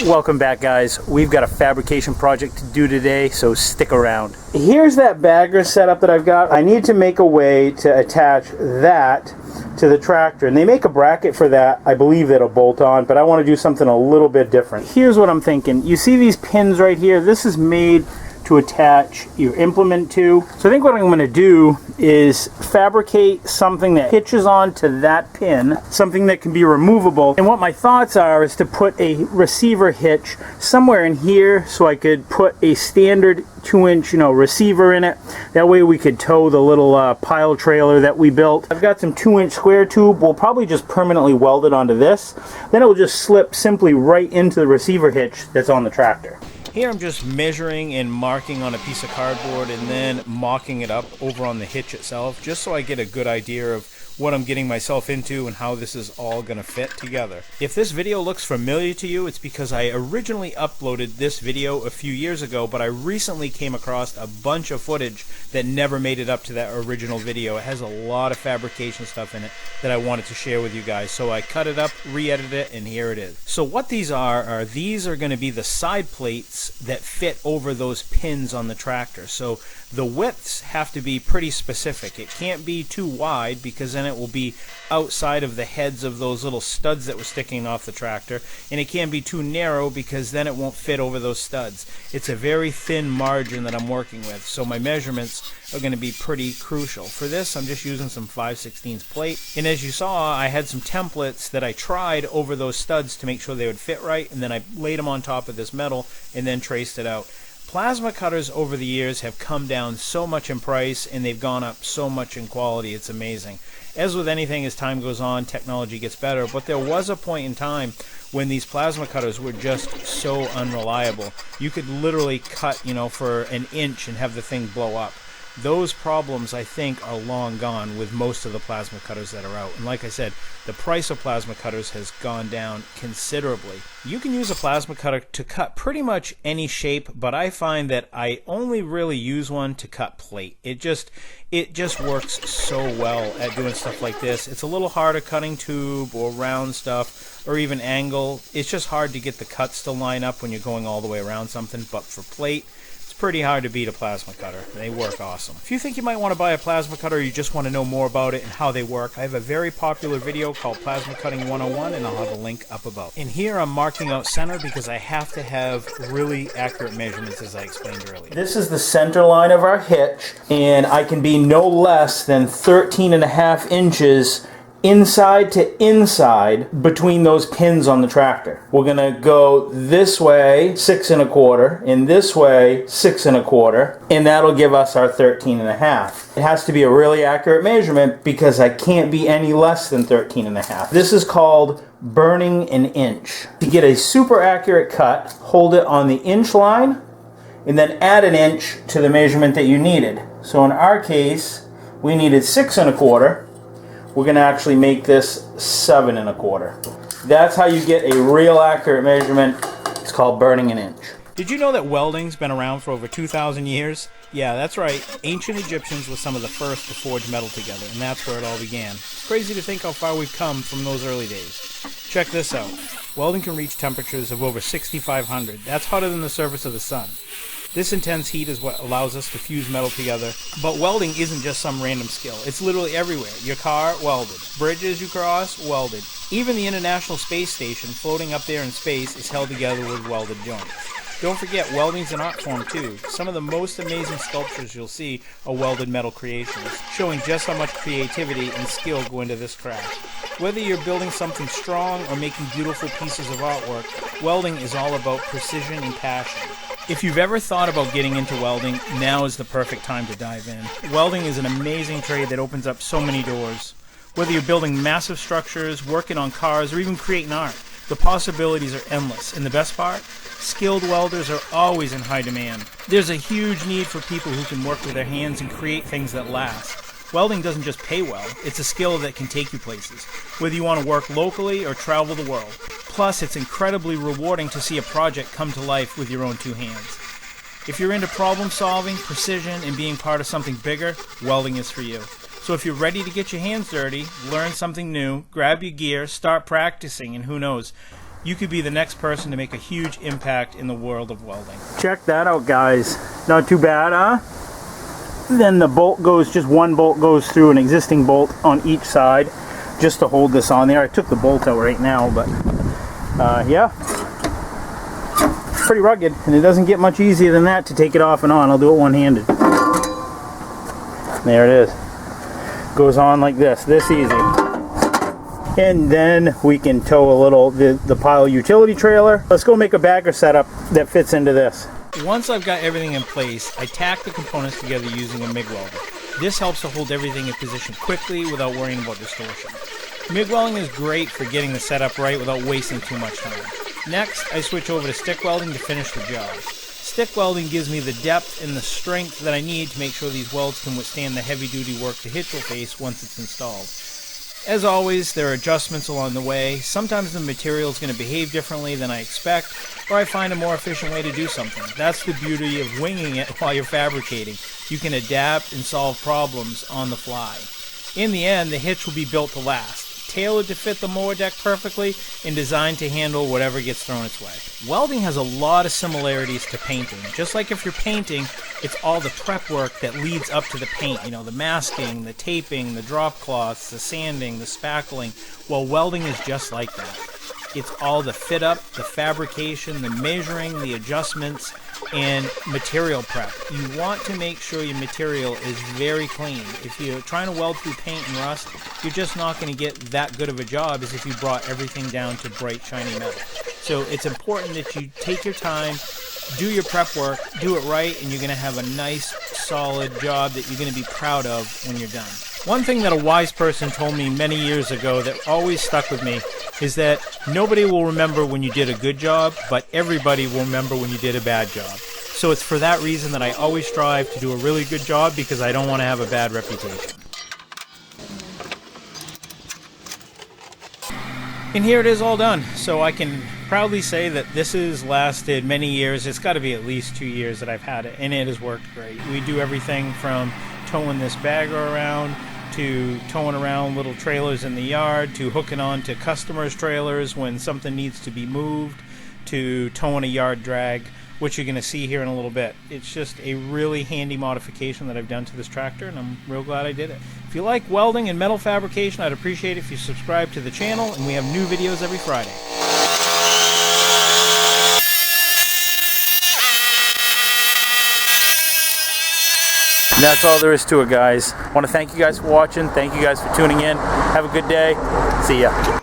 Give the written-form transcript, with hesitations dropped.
Welcome back, guys. We've got a fabrication project to do today, so stick around. Here's that bagger setup that I've got. I need to make a way to attach that to the tractor, and they make a bracket for that. I believe that'll bolt on, but I want to do something a little bit different. Here's what I'm thinking. You see these pins right here? This is made to attach your implement to. So I think what I'm going to do is fabricate something that hitches on to that pin, something that can be removable. And what my thoughts are is to put a receiver hitch somewhere in here so I could put a standard 2-inch, receiver in it. That way we could tow the little pile trailer that we built. I've got some 2-inch square tube. We'll probably just permanently weld it onto this. Then it will just slip simply right into the receiver hitch that's on the tractor. Here I'm just measuring and marking on a piece of cardboard and then mocking it up over on the hitch itself, just so I get a good idea of what I'm getting myself into and how this is all going to fit together. If this video looks familiar to you, it's because I originally uploaded this video a few years ago, but I recently came across a bunch of footage that never made it up to that original video. It has a lot of fabrication stuff in it that I wanted to share with you guys, so I cut it up, re-edited it, and here it is. So what these are these are going to be the side plates that fit over those pins on the tractor. So the widths have to be pretty specific. It can't be too wide because then it will be outside of the heads of those little studs that were sticking off the tractor, and it can't be too narrow because then it won't fit over those studs. It's a very thin margin that I'm working with, so my measurements are going to be pretty crucial. For this, I'm just using some 5/16 plate, and as you saw, I had some templates that I tried over those studs to make sure they would fit right, and then I laid them on top of this metal and then traced it out. Plasma cutters over the years have come down so much in price, and they've gone up so much in quality. It's amazing. As with anything, as time goes on, technology gets better, but there was a point in time when these plasma cutters were just so unreliable. You could literally cut, for an inch and have the thing blow up. Those problems, I think, are long gone with most of the plasma cutters that are out. And like I said, the price of plasma cutters has gone down considerably. You can use a plasma cutter to cut pretty much any shape, but I find that I only really use one to cut plate. It just works so well at doing stuff like this. It's a little harder cutting tube or round stuff or even angle. It's just hard to get the cuts to line up when you're going all the way around something, but for plate, pretty hard to beat a plasma cutter. They work awesome. If you think you might want to buy a plasma cutter or you just want to know more about it and how they work, I have a very popular video called Plasma Cutting 101, and I'll have a link up above. And here I'm marking out center because I have to have really accurate measurements, as I explained earlier. This is the center line of our hitch, and I can be no less than 13.5 inches inside to inside between those pins on the tractor. We're gonna go this way 6 1/4 and this way 6 1/4, and that'll give us our 13.5. It has to be a really accurate measurement because I can't be any less than 13.5. This is called burning an inch. To get a super accurate cut, hold it on the inch line and then add an inch to the measurement that you needed. So in our case, we needed 6 1/4. We're going to actually make this 7 1/4. That's how you get a real accurate measurement. It's called burning an inch. Did you know that welding's been around for over 2,000 years? Yeah, that's right. Ancient Egyptians were some of the first to forge metal together, and that's where it all began. It's crazy to think how far we've come from those early days. Check this out. Welding can reach temperatures of over 6,500. That's hotter than the surface of the sun. This intense heat is what allows us to fuse metal together. But welding isn't just some random skill. It's literally everywhere. Your car, welded. Bridges you cross, welded. Even the International Space Station floating up there in space is held together with welded joints. Don't forget, welding's an art form too. Some of the most amazing sculptures you'll see are welded metal creations, showing just how much creativity and skill go into this craft. Whether you're building something strong or making beautiful pieces of artwork, welding is all about precision and passion. If you've ever thought about getting into welding, now is the perfect time to dive in. Welding is an amazing trade that opens up so many doors. Whether you're building massive structures, working on cars, or even creating art, the possibilities are endless. And the best part? Skilled welders are always in high demand. There's a huge need for people who can work with their hands and create things that last. Welding doesn't just pay well, it's a skill that can take you places, whether you want to work locally or travel the world. Plus, it's incredibly rewarding to see a project come to life with your own two hands. If you're into problem solving, precision, and being part of something bigger, welding is for you. So if you're ready to get your hands dirty, learn something new, grab your gear, start practicing, and who knows, you could be the next person to make a huge impact in the world of welding. Check that out, guys. Not too bad, huh? Then the bolt goes, just one bolt goes through an existing bolt on each side just to hold this on there. I took the bolt out right now, but yeah, pretty rugged, and it doesn't get much easier than that to take it off and on. I'll do it one-handed. There it is. Goes on like this easy. And then we can tow a little, the pile utility trailer. Let's go make a bagger setup that fits into this. Once I've got everything in place, I tack the components together using a MIG welder. This helps to hold everything in position quickly without worrying about distortion. MIG welding is great for getting the setup right without wasting too much time. Next, I switch over to stick welding to finish the job. Stick welding gives me the depth and the strength that I need to make sure these welds can withstand the heavy-duty work the Hitch will face once it's installed. As always, there are adjustments along the way. Sometimes the material is going to behave differently than I expect, or I find a more efficient way to do something. That's the beauty of winging it while you're fabricating. You can adapt and solve problems on the fly. In the end, the Hitch will be built to last, tailored to fit the mower deck perfectly, and designed to handle whatever gets thrown its way. Welding has a lot of similarities to painting. Just like if you're painting, it's all the prep work that leads up to the paint. You know, the masking, the taping, the drop cloths, the sanding, the spackling. Well, welding is just like that. It's all the fit up, the fabrication, the measuring, the adjustments, and material prep. You want to make sure your material is very clean. If you're trying to weld through paint and rust, you're just not going to get that good of a job as if you brought everything down to bright, shiny metal. So it's important that you take your time, do your prep work, do it right, and you're going to have a nice, solid job that you're going to be proud of when you're done. One thing that a wise person told me many years ago that always stuck with me is that nobody will remember when you did a good job, but everybody will remember when you did a bad job. So it's for that reason that I always strive to do a really good job, because I don't want to have a bad reputation. And here it is all done. So I can proudly say that this has lasted many years. It's got to be at least 2 years that I've had it, and it has worked great. We do everything from towing this bagger around, to towing around little trailers in the yard, to hooking on to customers' trailers when something needs to be moved, to towing a yard drag, which you're going to see here in a little bit. It's just a really handy modification that I've done to this tractor, and I'm real glad I did it. If you like welding and metal fabrication, I'd appreciate it if you subscribe to the channel, and we have new videos every Friday. And that's all there is to it, guys. I want to thank you guys for watching. Thank you guys for tuning in. Have a good day. See ya.